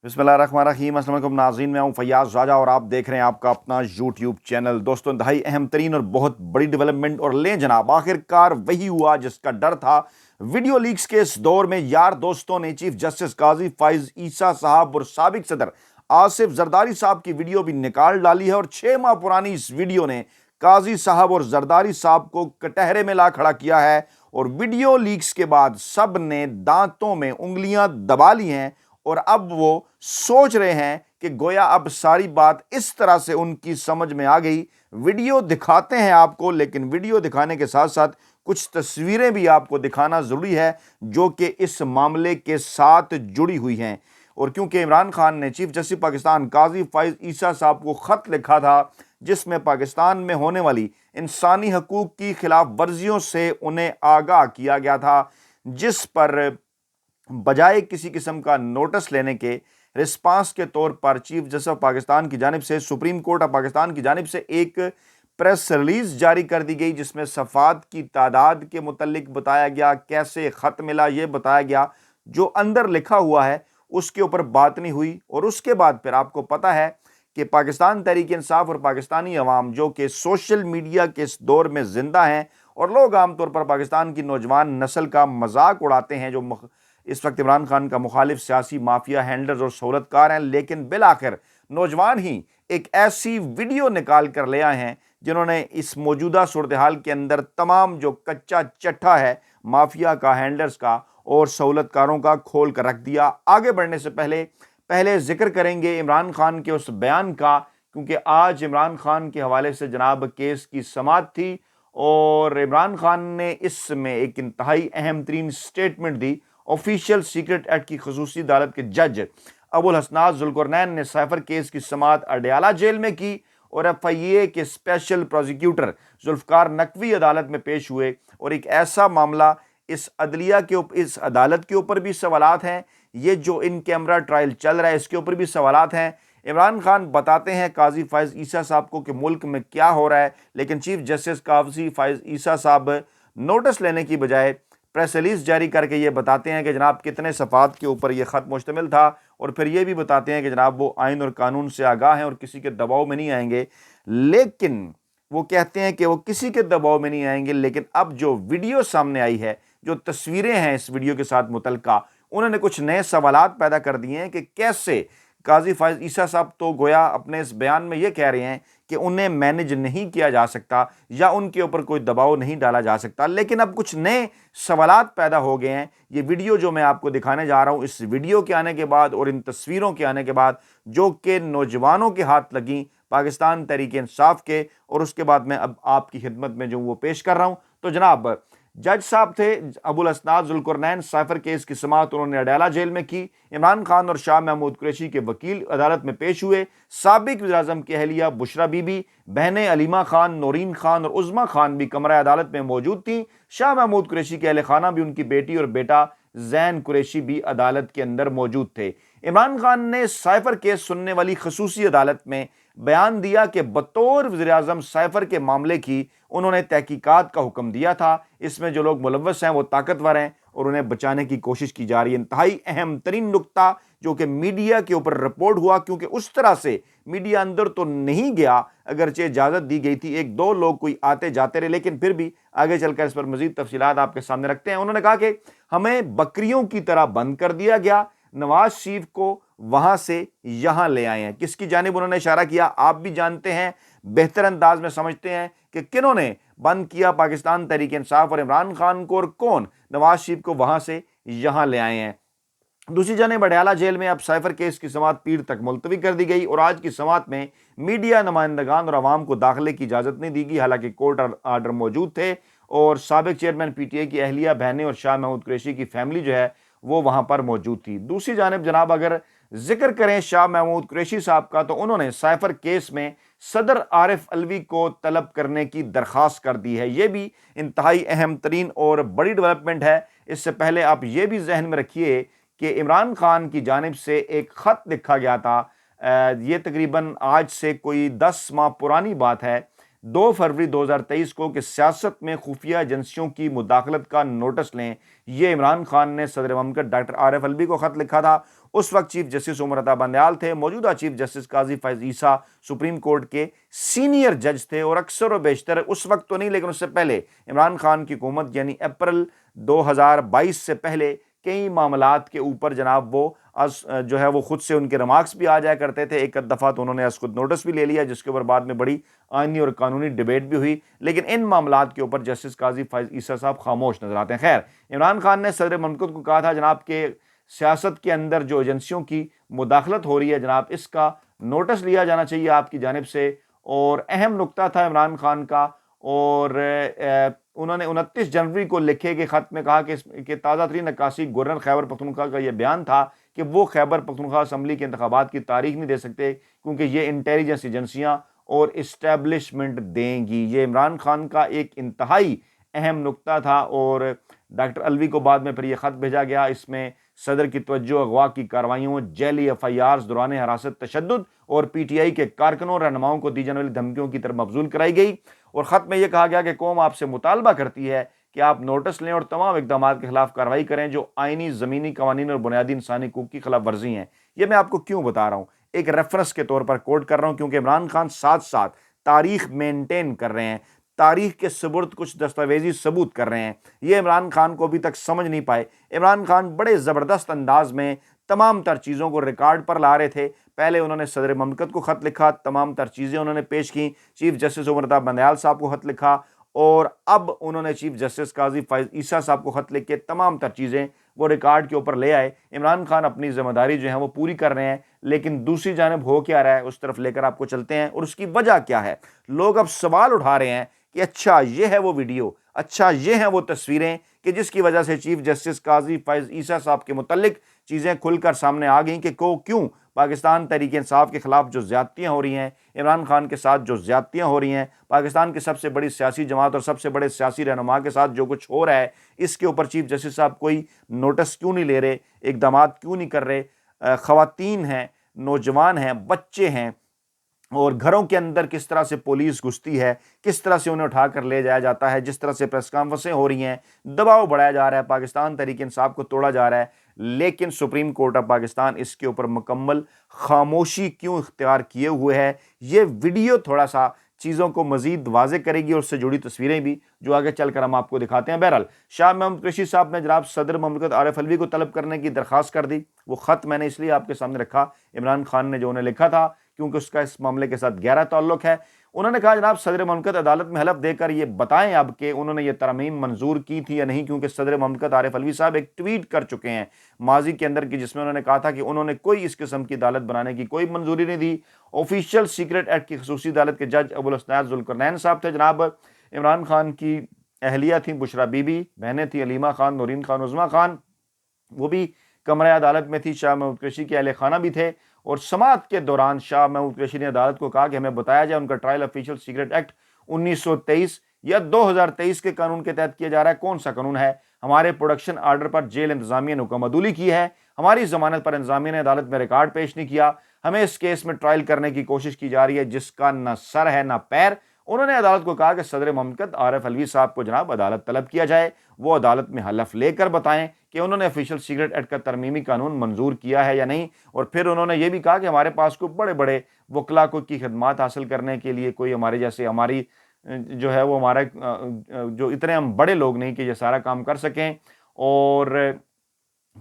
बिस्मिल्लाहिर्रहमानिर्रहीम। अस्सलाम वालेकुम नाज़रीन, मैं हूं फैयाज़ राजा और आप देख रहे हैं आपका अपना यूट्यूब चैनल। दोस्तों, इंतहाई अहम तरीन और बहुत बड़ी डेवलपमेंट और ले जनाब, आखिरकार वही हुआ जिसका डर था। वीडियो लीक्स के इस दौर में यार दोस्तों ने चीफ जस्टिस काजी फाइज ईसा साहब और साबिक सदर आसिफ जरदारी साहब की वीडियो भी निकाल डाली है और 6 माह पुरानी इस वीडियो ने काजी साहब और जरदारी साहब को कटहरे में ला खड़ा किया है। और वीडियो लीक्स के बाद सब ने दांतों में उंगलियां दबा ली हैं और अब वो सोच रहे हैं कि गोया अब सारी बात इस तरह से उनकी समझ में आ गई। वीडियो दिखाते हैं आपको, लेकिन वीडियो दिखाने के साथ साथ कुछ तस्वीरें भी आपको दिखाना ज़रूरी है जो कि इस मामले के साथ जुड़ी हुई हैं। और क्योंकि इमरान खान ने चीफ जस्टिस पाकिस्तान काजी फाइज ईसा साहब को ख़त लिखा था जिसमें पाकिस्तान में होने वाली इंसानी हकूक़ की खिलाफ वर्जियों से उन्हें आगाह किया गया था, जिस पर बजाय किसी किस्म का नोटिस लेने के रिस्पांस के तौर पर चीफ जस्टिस पाकिस्तान की जानिब से सुप्रीम कोर्ट ऑफ पाकिस्तान की जानिब से एक प्रेस रिलीज जारी कर दी गई, जिसमें सफ़ात की तादाद के मुतल्लिक बताया गया, कैसे ख़त मिला ये बताया गया। जो अंदर लिखा हुआ है उसके ऊपर बात नहीं हुई। और उसके बाद फिर आपको पता है कि पाकिस्तान तहरीक इंसाफ और पाकिस्तानी अवाम जो कि सोशल मीडिया के इस दौर में ज़िंदा हैं और लोग आमतौर पर पाकिस्तान की नौजवान नस्ल का मजाक उड़ाते हैं जो इस वक्त इमरान खान का मुखालिफ सियासी माफिया हैंडलर्स और सहूलतकार हैं, लेकिन बिल आखिर नौजवान ही एक ऐसी वीडियो निकाल कर ले आए हैं जिन्होंने इस मौजूदा सूरत हाल के अंदर तमाम जो कच्चा चट्टा है माफिया का, हैंडलर्स का और सहूलतकारों का खोल कर रख दिया। आगे बढ़ने से पहले जिक्र करेंगे इमरान खान के उस बयान का, क्योंकि आज इमरान खान के हवाले से जनाब केस की समाअत थी और इमरान खान ने इसमें एक इंतहाई अहम तरीन स्टेटमेंट दी। ऑफिशियल सीक्रेट एक्ट की खसूसी अदालत के जज अबुल हसनात जुल्करनैन ने साइफर केस की समाअत अडयाला जेल में की और FIA के स्पेशल प्रोसिक्यूटर जुल्फकार नकवी अदालत में पेश हुए। और एक ऐसा मामला इस अदालत के ऊपर भी सवालात हैं, ये जो इन कैमरा ट्रायल चल रहा है इसके ऊपर भी सवालात हैं। इमरान खान बताते हैं काजी फाइज ईसा साहब को कि मुल्क में क्या हो रहा है, लेकिन चीफ जस्टिस काजी फाइज ईसा साहब नोटिस लेने की बजाय प्रेस रिलीज जारी करके ये बताते हैं कि जनाब कितने सफ़ात के ऊपर ये ख़त मुश्तमिल था। और फिर ये भी बताते हैं कि जनाब वो आइन और कानून से आगाह हैं और किसी के दबाव में नहीं आएंगे। लेकिन वो कहते हैं कि वो किसी के दबाव में नहीं आएंगे, लेकिन अब जो वीडियो सामने आई है, जो तस्वीरें हैं इस वीडियो के साथ मुतल्लिका, उन्होंने कुछ नए सवालात पैदा कर दिए हैं कि कैसे काजी फाइज ईसा साहब तो गोया अपने इस बयान में ये कह रहे हैं कि उन्हें मैनेज नहीं किया जा सकता या उनके ऊपर कोई दबाव नहीं डाला जा सकता, लेकिन अब कुछ नए सवालात पैदा हो गए हैं। ये वीडियो जो मैं आपको दिखाने जा रहा हूँ, इस वीडियो के आने के बाद और इन तस्वीरों के आने के बाद जो कि नौजवानों के हाथ लगी पाकिस्तान तहरीक इंसाफ के, और उसके बाद मैं अब आपकी खिदमत में जो वो पेश कर रहा हूँ। तो जनाब जज साहब थे अबुल हसनात जुल्करनैन, साइफर केस की समाअत उन्होंने अडयाला जेल में की। इमरान खान और शाह महमूद कुरैशी के वकील अदालत में पेश हुए। साबिक वज़ीर आज़म की अहलिया बुशरा बीबी, बहनें अलीमा खान, नौरीन खान और उज़्मा खान भी कमरा अदालत में मौजूद थीं। शाह महमूद कुरैशी के अहल खाना भी, उनकी बेटी और बेटा जैन कुरैशी भी अदालत के अंदर मौजूद थे। इमरान खान ने साइफर केस सुनने वाली खसूसी अदालत में बयान दिया कि बतौर वज़ीर आज़म साइफर के मामले की उन्होंने तहकीकात का हुक्म दिया था। इसमें जो लोग मुलव्वस हैं वो ताकतवर हैं और उन्हें बचाने की कोशिश की जा रही है। इंतहाई अहम तरीन नुक्ता जो कि मीडिया के ऊपर रिपोर्ट हुआ, क्योंकि उस तरह से मीडिया अंदर तो नहीं गया, अगरचे इजाज़त दी गई थी, एक दो लोग कोई आते जाते रहे, लेकिन फिर भी आगे चलकर इस पर मजीद तफसीलात आपके सामने रखते हैं। उन्होंने कहा कि हमें बकरियों की तरह बंद कर दिया गया, नवाज शरीफ को वहां से यहां ले आए हैं। किसकी जानिब उन्होंने इशारा किया आप भी जानते हैं, बेहतर अंदाज में समझते हैं कि किन्होंने बंद किया पाकिस्तान तहरीक इंसाफ और इमरान खान को, और कौन नवाज शरीफ को वहां से यहां ले आए हैं। दूसरी जानिब अडयाला जेल में अब साइफर केस की समाअत पीर तक मुलतवी कर दी गई और आज की समाअत में मीडिया नुमाइंदगान और आवाम को दाखिले की इजाज़त नहीं दी गई, हालांकि कोर्ट आर्डर मौजूद थे और साबिक चेयरमैन PTI की अहलिया, बहनें और शाह महमूद कुरैशी की फैमिली जो है वो वहां पर मौजूद थी। दूसरी जानिब जनाब अगर जिक्र करें शाह महमूद कुरैशी साहब का, तो उन्होंने साइफर केस में सदर आरिफ अलवी को तलब करने की दरख्वास्त कर दी है। ये भी इंतहाई अहम तरीन और बड़ी डेवलपमेंट है। इससे पहले आप ये भी जहन में रखिए कि इमरान खान की जानिब से एक ख़त लिखा गया था, ये तकरीबन आज से कोई 10 माह पुरानी बात है, 2 फरवरी 2023 को कि सियासत में खुफिया एजेंसियों की मुदाखलत का नोटिस लें। ये इमरान खान ने सदर ममलकत डॉक्टर आरिफ अलवी को खत लिखा था। उस वक्त चीफ जस्टिस उमर अता बंदयाल थे, मौजूदा चीफ जस्टिस काजी फैज ईसा सुप्रीम कोर्ट के सीनियर जज थे, और अक्सर व बेशतर उस वक्त तो नहीं लेकिन उससे पहले इमरान खान की हुकूमत यानी अप्रैल 2022 से पहले कई मामलात के ऊपर जनाब वो जो है वो खुद से उनके रिमार्क्स भी आ जाया करते थे। एक दफ़ा तो उन्होंने खुद नोटिस भी ले लिया, जिसके ऊपर बाद में बड़ी आइनी और कानूनी डिबेट भी हुई, लेकिन इन मामलात के ऊपर जस्टिस काजी फैज ईसा साहब खामोश नजर आते हैं। खैर, इमरान खान ने सदर ममलकत को कहा था जनाब के सियासत के अंदर जो एजेंसियों की मुदाखलत हो रही है जनाब, इसका नोटिस लिया जाना चाहिए आपकी जानिब से। और अहम नुक्ता था इमरान खान का, और उन्होंने 29 जनवरी को लिखे गए खत में कहा कि ताज़ा तरीन नक्काशी गवर्नर खैबर पख्तूनख्वा का यह बयान था कि वो खैबर पख्तूनख्वा असम्बली के इंतखाबात की तारीख नहीं दे सकते क्योंकि ये इंटेलिजेंस एजेंसियां और इस्टेब्लिशमेंट देंगी। ये इमरान खान का एक इंतहाई अहम नुक्ता था, और डॉक्टर अलवी को बाद में फिर यह खत भेजा गया। इसमें सदर की तवज्जो अगवा की कार्रवाइयों, जेली FIRs, दौरान हरासत, तशद्दुद और PTI के कारकुनों और रहनुमाओं को दी जाने वाली धमकियों की तरफ मबजूल कराई गई। और ख़त में यह कहा गया कि कौम आपसे मुतालबा करती है कि आप नोटिस लें और तमाम इक़दाम के खिलाफ कार्रवाई करें जो आइनी, ज़मीनी कवानीन और बुनियादी इंसानी हकूक़ की खिलाफ वर्जी हैं। ये मैं आपको क्यों बता रहा हूँ, एक रेफरेंस के तौर पर कोट कर रहा हूँ, क्योंकि इमरान खान साथ साथ तारीख मेंटेन कर रहे हैं, तारीख के सबूत कुछ दस्तावेजी सबूत कर रहे हैं। ये इमरान खान को अभी तक समझ नहीं पाए। इमरान खान बड़े ज़बरदस्त अंदाज में तमाम तर चीज़ों को रिकॉर्ड पर ला रहे थे। पहले उन्होंने सदर ममलकत को ख़त लिखा, तमाम तर चीज़ें उन्होंने पेश की, चीफ जस्टिस उमर अता बंदयाल साहब को ख़त लिखा, और अब उन्होंने चीफ जस्टिस काजी फैज ईसा साहब को ख़त लिख के तमाम तर चीज़ें वो रिकॉर्ड के ऊपर ले आए। इमरान खान अपनी ज़िम्मेदारी जो है वो पूरी कर रहे हैं, लेकिन दूसरी जानिब हो क्या रहा है उस तरफ लेकर आपको चलते हैं, और उसकी वजह क्या है। लोग अब सवाल उठा रहे हैं कि अच्छा ये है वो वीडियो, अच्छा ये हैं वो तस्वीरें कि जिसकी वजह से चीफ जस्टिस काजी फैज ईसा साहब के मुतल्लिक चीज़ें खुलकर सामने आ गई कि क्यों पाकिस्तान तहरीक इंसाफ के खिलाफ जो ज़्यादतियाँ हो रही हैं, इमरान खान के साथ जो ज़्यादतियाँ हो रही हैं, पाकिस्तान की सबसे बड़ी सियासी जमात और सबसे बड़े सियासी रहनुमा के साथ जो कुछ हो रहा है, इसके ऊपर चीफ जस्टिस साहब कोई नोटिस क्यों नहीं ले रहे, इक़दाम क्यों नहीं कर रहे। ख़वातीन हैं, नौजवान हैं, बच्चे हैं, और घरों के अंदर किस तरह से पुलिस घुसती है, किस तरह से उन्हें उठाकर ले जाया जाता है, जिस तरह से प्रेस कॉन्फ्रेंसें हो रही हैं, दबाव बढ़ाया जा रहा है, पाकिस्तान तहरीक इंसाफ को तोड़ा जा रहा है, लेकिन सुप्रीम कोर्ट ऑफ पाकिस्तान इसके ऊपर मुकम्मल खामोशी क्यों इख्तियार किए हुए है। ये वीडियो थोड़ा सा चीज़ों को मजीद वाज़े करेगी, और उससे जुड़ी तस्वीरें भी जो आगे चलकर हम आपको दिखाते हैं। बहरहाल, शाह महमूद कुरैशी साहब ने जनाब सदर ममलकत आरिफ अलवी को तलब करने की दरख्वास्त कर दी। वो ख़त मैंने इसलिए आपके सामने रखा, इमरान खान ने जो उन्हें लिखा था क्योंकि उसका इस मामले के साथ गहरा ताल्लुक है। उन्होंने कहा जनाब सदर ममलकत अदालत में हलफ देकर ये बताएं अब कि उन्होंने ये तरमीम मंजूर की थी या नहीं, क्योंकि सदर ममलकत आरिफ अलवी साहब एक ट्वीट कर चुके हैं माजी के अंदर की, जिसमें उन्होंने कहा था कि उन्होंने कोई इस किस्म की अदालत बनाने की कोई मंजूरी नहीं दी। ऑफिशियल सीक्रेट एक्ट की खसूसी अदालत के जज अबुल हसनैन जुल्करनैन साहब थे। जनाब इमरान खान की अहलिया थी बुशरा बीबी, बहनें थी अलीमा खान, नूरीन खान, उज़मा खान, वो भी कमरा अदालत में थी। शाह महमूद कुरैशी के अहले खाना भी थे, और समाअत के दौरान शाह महमूद कुरैशी ने अदालत को कहा कि हमें बताया जाए उनका ट्रायल ऑफिशियल सीक्रेट एक्ट 1923 या 2023 के कानून के तहत किया जा रहा है, कौन सा कानून है। हमारे प्रोडक्शन आर्डर पर जेल इंतजामिया ने हुक्म अदूली की है, हमारी जमानत पर इंतजामिया ने अदालत में रिकॉर्ड पेश नहीं किया, हमें इस केस में ट्रायल करने की कोशिश की जा रही है जिसका न सर है न पैर। उन्होंने अदालत को कहा कि सदर ममलकत आरिफ अलवी साहब को जनाब अदालत तलब किया जाए, वो अदालत में हलफ लेकर बताएं कि उन्होंने ऑफिशियल सीक्रेट एक्ट का तरमीमी कानून मंजूर किया है या नहीं। और फिर उन्होंने ये भी कहा कि हमारे पास कोई बड़े बड़े वकला को की खिदमात हासिल करने के लिए कोई हमारे जैसे हमारी जो है वो हमारे जो इतने हम बड़े लोग नहीं कि ये सारा काम कर सकें। और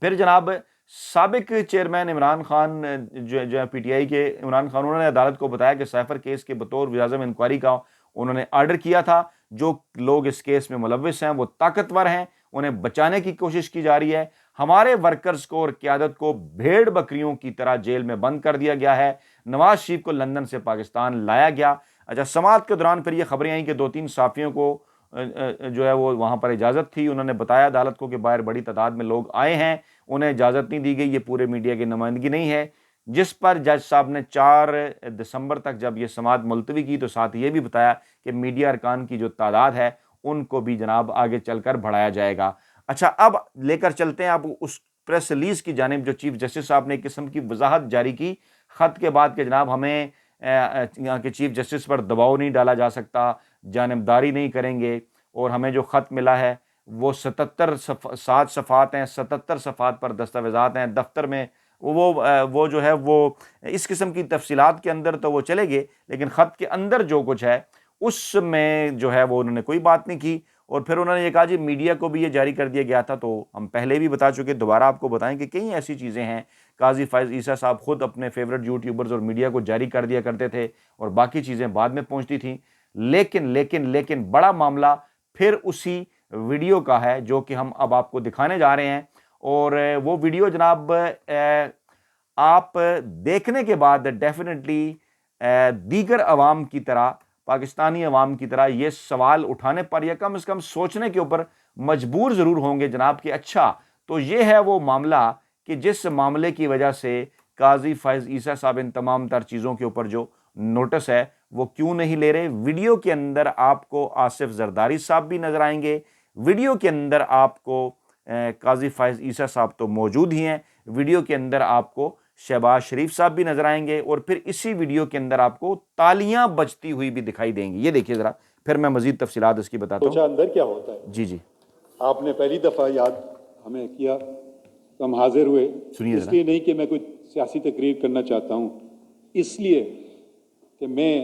फिर जनाब साबिक चेयरमैन इमरान खान जो है PTI के इमरान खान, उन्होंने अदालत को बताया कि साइफर केस के बतौर वज़ीर-ए-आज़म इंक्वायरी का उन्होंने आर्डर किया था। जो लोग इस केस में मुलव्विस हैं वो ताकतवर हैं, उन्हें बचाने की कोशिश की जा रही है। हमारे वर्कर्स को और क़यादत को भेड़ बकरियों की तरह जेल में बंद कर दिया गया है। नवाज शरीफ को लंदन से पाकिस्तान लाया गया। अच्छा, समाअत के दौरान फिर ये खबरें आई कि 2-3 सहाफ़ियों को जो है वो वहाँ पर इजाज़त थी। उन्होंने बताया अदालत को कि बाहर बड़ी तादाद में लोग आए हैं, उन्हें इजाज़त नहीं दी गई, ये पूरे मीडिया की नुमाइंदगी नहीं है। जिस पर जज साहब ने 4 दिसंबर तक जब ये समाअत मुलतवी की तो साथ ये भी बताया कि मीडिया अरकान की जो तादाद है उनको भी जनाब आगे चलकर बढ़ाया जाएगा। अच्छा, अब लेकर चलते हैं आप उस प्रेस रिलीज़ की जानिब जो चीफ जस्टिस साहब ने एक किस्म की वजाहत जारी की ख़त के बाद कि जनाब हमें یہاں کے چیف جسٹس پر دباؤ نہیں ڈالا جا سکتا، جانبداری نہیں کریں گے، اور ہمیں جو خط ملا ہے وہ 7 صفحات ہیں، 77 صفحات پر دستاویزات ہیں دفتر میں، وہ جو ہے وہ اس قسم کی تفصیلات کے اندر تو وہ چلے گئے، لیکن خط کے اندر جو کچھ ہے اس میں جو ہے وہ انہوں نے کوئی بات نہیں کی۔ اور پھر انہوں نے یہ کہا جی میڈیا کو بھی یہ جاری کر دیا گیا تھا، تو ہم پہلے بھی بتا چکے، دوبارہ آپ کو بتائیں کہ کئی ایسی چیزیں ہیں، قاضی فائز عیسیٰ صاحب خود اپنے فیورٹ یوٹیوبرز اور میڈیا کو جاری کر دیا کرتے تھے، اور باقی چیزیں بعد میں پہنچتی تھیں، لیکن بڑا معاملہ پھر اسی ویڈیو کا ہے جو کہ ہم اب آپ کو دکھانے جا رہے ہیں۔ اور وہ ویڈیو جناب آپ دیکھنے کے بعد ڈیفینیٹلی دیگر عوام کی طرح، پاکستانی عوام کی طرح یہ سوال اٹھانے پر یا کم از کم سوچنے کے اوپر مجبور ضرور ہوں گے جناب کہ اچھا تو یہ ہے وہ معاملہ کہ جس معاملے کی وجہ سے قاضی فائز عیسیٰ صاحب ان تمام تر چیزوں کے اوپر جو نوٹس ہے وہ کیوں نہیں لے رہے۔ ویڈیو کے اندر آپ کو آصف زرداری صاحب بھی نظر آئیں گے، ویڈیو کے اندر آپ کو قاضی فائز عیسیٰ صاحب تو موجود ہی ہیں، ویڈیو کے اندر آپ کو شہباز شریف صاحب بھی نظر آئیں گے، اور پھر اسی ویڈیو کے اندر آپ کو تالیاں بجتی ہوئی بھی دکھائی دیں گی۔ یہ دیکھیے ذرا، پھر میں مزید تفصیلات اس کی بتاتا ہوں۔ اندر کیا ہوتا ہے؟ جی آپ نے پہلی دفعہ یاد ہمیں کیا تو ہم حاضر ہوئے، اس لیے نہیں کہ میں کوئی سیاسی تقریر کرنا چاہتا ہوں، اس لیے کہ میں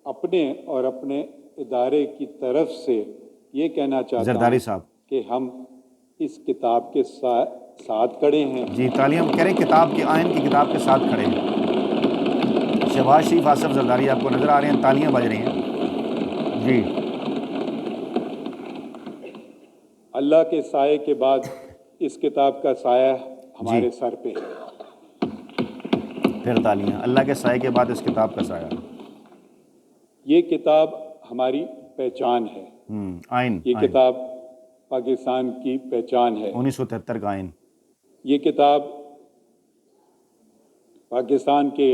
اپنے اور اپنے ادارے کی طرف سے یہ کہنا چاہتا زرداری ہوں صاحب کہ ہم اس کتاب کے ساتھ کھڑے ہیں۔ جی تالیاں کہہ رہے ہیں، کتاب کے آئین کی کتاب کے ساتھ کھڑے ہیں۔ شہباز شریف، آصف زرداری آپ کو نظر آ رہے ہیں، تالیاں بج رہی ہیں جی۔ اللہ کے سائے کے بعد اس کتاب کا سایہ ہمارے سر پہ ہے۔ پھر تالیاں، اللہ کے سائے کے بعد اس کتاب کا سایہ۔ یہ کتاب ہماری پہچان ہے، آئین، یہ کتاب پاکستان کی پہچان ہے۔ 1973 کا آئین۔ یہ کتاب پاکستان کے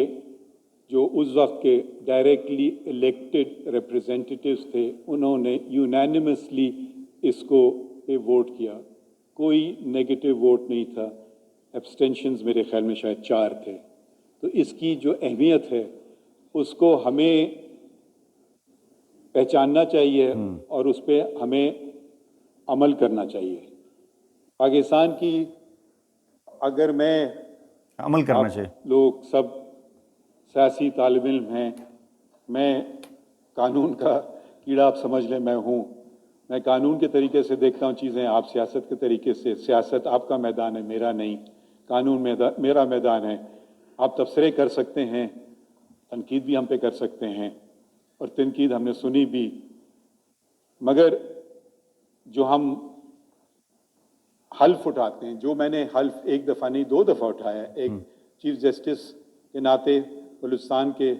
جو اس وقت کے ڈائریکٹلی الیکٹڈ ریپریزنٹیٹیوز تھے، انہوں نے یونینیمسلی اس کو پہ ووٹ کیا، کوئی نیگیٹو ووٹ نہیں تھا، ایبسٹینشنز میرے خیال میں شاید 4 تھے۔ تو اس کی جو اہمیت ہے اس کو ہمیں پہچاننا چاہیے اور اس پہ ہمیں عمل کرنا چاہیے۔ پاکستان کی اگر میں عمل کرنا چاہیے، لوگ سب سیاسی طالب علم ہیں، میں قانون کا کیڑا آپ سمجھ لیں میں ہوں، میں قانون کے طریقے سے دیکھتا ہوں چیزیں، آپ سیاست کے طریقے سے، سیاست آپ کا میدان ہے، میرا نہیں، قانون میرا میدان ہے۔ آپ تبصرے کر سکتے ہیں، تنقید بھی ہم پہ کر سکتے ہیں، اور تنقید ہم نے سنی بھی، مگر جو ہم حلف اٹھاتے ہیں، جو میں نے حلف 1 دفعہ نہیں 2 دفعہ اٹھایا ہے، ایک چیف جسٹس کے ناطے بلوچستان کے،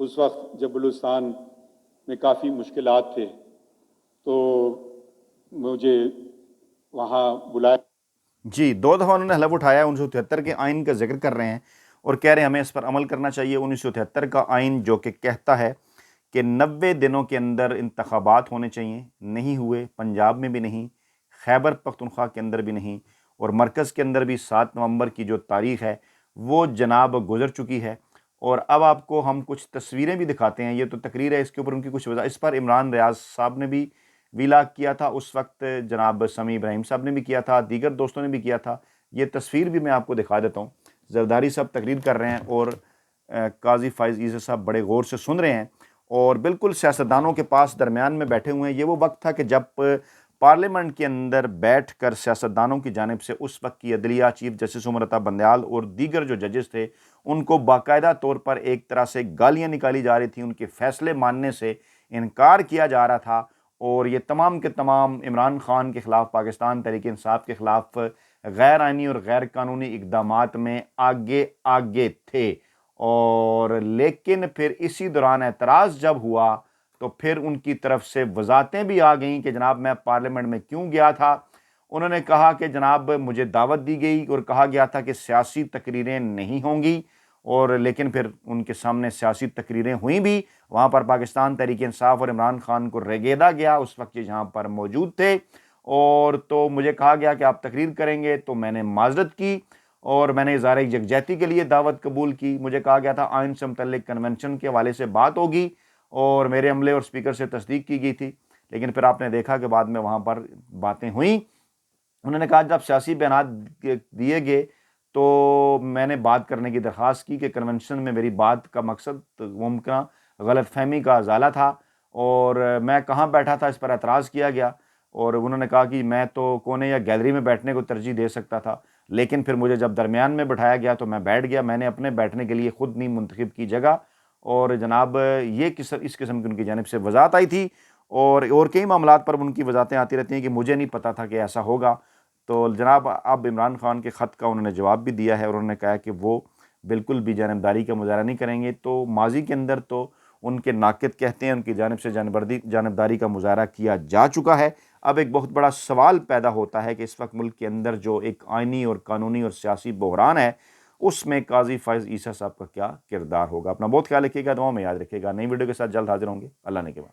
اس وقت جب بلوچستان میں کافی مشکلات تھے تو مجھے وہاں بلایا۔ جی 2 دفعہ انہوں نے حلف اٹھایا ہے، 1973 کے آئین کا ذکر کر رہے ہیں اور کہہ رہے ہیں ہمیں اس پر عمل کرنا چاہیے۔ 1973 کا آئین جو کہ کہتا ہے کہ 90 دنوں کے اندر انتخابات ہونے چاہیے، نہیں ہوئے، پنجاب میں بھی نہیں، خیبر پختونخوا کے اندر بھی نہیں، اور مرکز کے اندر بھی 7 نومبر کی جو تاریخ ہے وہ جناب گزر چکی ہے۔ اور اب آپ کو ہم کچھ تصویریں بھی دکھاتے ہیں، یہ تو تقریر ہے، اس کے اوپر ان کی کچھ وضاحت، اس پر عمران ریاض صاحب نے بھی ویلاگ کیا تھا اس وقت، جناب سمیع ابراہیم صاحب نے بھی کیا تھا، دیگر دوستوں نے بھی کیا تھا۔ یہ تصویر بھی میں آپ کو دکھا دیتا ہوں، زرداری صاحب تقریر کر رہے ہیں اور قاضی فائز عیسیٰ صاحب بڑے غور سے سن رہے ہیں، اور بالکل سیاستدانوں کے پاس درمیان میں بیٹھے ہوئے ہیں۔ یہ وہ وقت تھا کہ جب پارلیمنٹ کے اندر بیٹھ کر سیاستدانوں کی جانب سے اس وقت کی عدلیہ، چیف جسٹس عمر عطا بندیال اور دیگر جو ججز تھے، ان کو باقاعدہ طور پر ایک طرح سے گالیاں نکالی جا رہی تھیں، ان کے فیصلے ماننے سے انکار کیا جا رہا تھا، اور یہ تمام کے تمام عمران خان کے خلاف، پاکستان تحریک انصاف کے خلاف غیر آئینی اور غیر قانونی اقدامات میں آگے تھے۔ اور لیکن پھر اسی دوران اعتراض جب ہوا تو پھر ان کی طرف سے وضاحتیں بھی آ گئیں کہ جناب میں پارلیمنٹ میں کیوں گیا تھا۔ انہوں نے کہا کہ جناب مجھے دعوت دی گئی اور کہا گیا تھا کہ سیاسی تقریریں نہیں ہوں گی، اور لیکن پھر ان کے سامنے سیاسی تقریریں ہوئیں بھی، وہاں پر پاکستان تحریک انصاف اور عمران خان کو ریگیدا گیا، اس وقت یہ جہاں پر موجود تھے، اور تو مجھے کہا گیا کہ آپ تقریر کریں گے، تو میں نے معذرت کی اور میں نے اظہار یکجہتی کے لیے دعوت قبول کی. مجھے کہا گیا تھا آئین سے متعلق کنونشن کے حوالے سے بات ہوگی اور میرے عملے اور اسپیکر سے تصدیق کی گئی تھی، لیکن پھر آپ نے دیکھا کہ بعد میں وہاں پر باتیں ہوئیں. انہوں نے کہا جب سیاسی بیانات دیے گئے تو میں نے بات کرنے کی درخواست کی کہ کنونشن میں میری بات کا مقصد ممکنہ غلط فہمی کا ازالہ تھا اور میں کہاں بیٹھا تھا اس پر اعتراض کیا گیا، اور انہوں نے کہا کہ میں تو کونے یا گیلری میں بیٹھنے کو ترجیح دے سکتا تھا، لیکن پھر مجھے جب درمیان میں بٹھایا گیا تو میں بیٹھ گیا. میں نے اپنے بیٹھنے کے لیے خود نہیں منتخب کی جگہ. اور جناب یہ اس قسم کی ان کی جانب سے وضاحت آئی تھی، اور کئی معاملات پر ان کی وضاحتیں آتی رہتی ہیں کہ مجھے نہیں پتہ تھا کہ ایسا ہوگا. تو جناب اب عمران خان کے خط کا انہوں نے جواب بھی دیا ہے اور انہوں نے کہا کہ وہ بالکل بھی جانبداری کا مظاہرہ نہیں کریں گے. تو ماضی کے اندر تو ان کے ناقد کہتے ہیں ان کی جانب سے جانبداری کا مظاہرہ کیا جا چکا ہے. اب ایک بہت بڑا سوال پیدا ہوتا ہے کہ اس وقت ملک کے اندر جو ایک آئینی اور قانونی اور سیاسی بحران ہے اس میں قاضی فائز عیسیٰ صاحب کا کیا کردار ہوگا. اپنا بہت خیال رکھیے گا، دعاؤں میں یاد رکھیے گا. نئی ویڈیو کے ساتھ جلد حاضر ہوں گے. اللہ نے کے بعد.